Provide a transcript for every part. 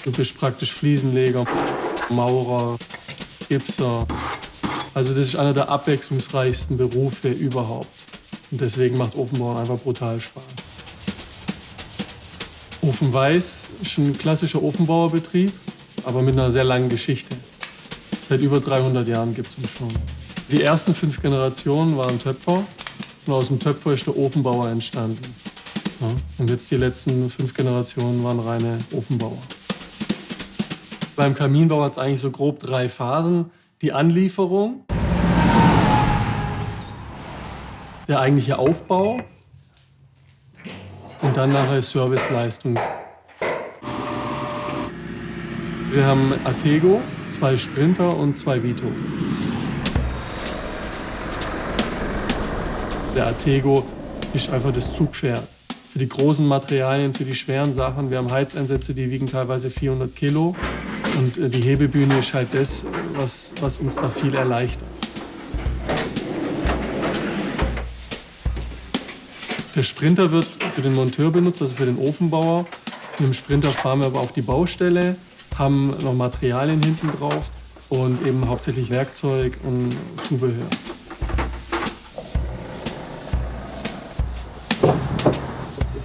Du bist praktisch Fliesenleger, Maurer, Gipser. Also das ist einer der abwechslungsreichsten Berufe überhaupt. Und deswegen macht Ofenbauen einfach brutal Spaß. Ofenweiß ist ein klassischer Ofenbauerbetrieb, aber mit einer sehr langen Geschichte. Seit über 300 Jahren gibt es ihn schon. Die ersten 5 Generationen waren Töpfer und aus dem Töpfer ist der Ofenbauer entstanden. Ja, und jetzt die letzten 5 Generationen waren reine Ofenbauer. Beim Kaminbau hat es eigentlich so grob 3 Phasen. Die Anlieferung, der eigentliche Aufbau und dann nachher Serviceleistung. Wir haben Atego, 2 Sprinter und 2 Vito. Der Atego ist einfach das Zugpferd. Für die großen Materialien, für die schweren Sachen. Wir haben Heizeinsätze, die wiegen teilweise 400 Kilo. Und die Hebebühne ist halt das, was uns da viel erleichtert. Der Sprinter wird für den Monteur benutzt, also für den Ofenbauer. Mit dem Sprinter fahren wir aber auf die Baustelle, haben noch Materialien hinten drauf und eben hauptsächlich Werkzeug und Zubehör.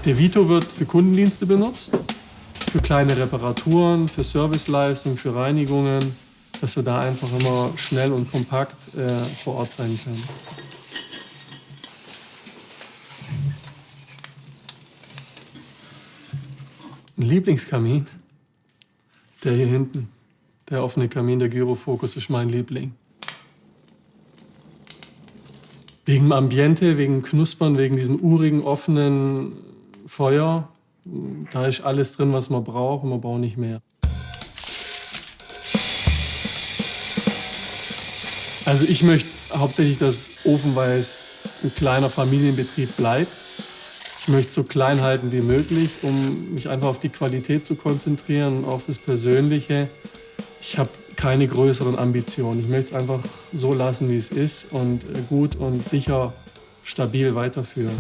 Der Vito wird für Kundendienste benutzt, für kleine Reparaturen, für Serviceleistungen, für Reinigungen, dass wir da einfach immer schnell und kompakt vor Ort sein können. Ein Lieblingskamin, der hier hinten, der offene Kamin, der Gyrofokus, ist mein Liebling. Wegen dem Ambiente, wegen Knuspern, wegen diesem urigen, offenen Feuer, da ist alles drin, was man braucht, und man braucht nicht mehr. Also ich möchte hauptsächlich, dass Ofenweiß ein kleiner Familienbetrieb bleibt. Ich möchte es so klein halten wie möglich, um mich einfach auf die Qualität zu konzentrieren und auf das Persönliche. Ich habe keine größeren Ambitionen. Ich möchte es einfach so lassen, wie es ist und gut und sicher, stabil weiterführen.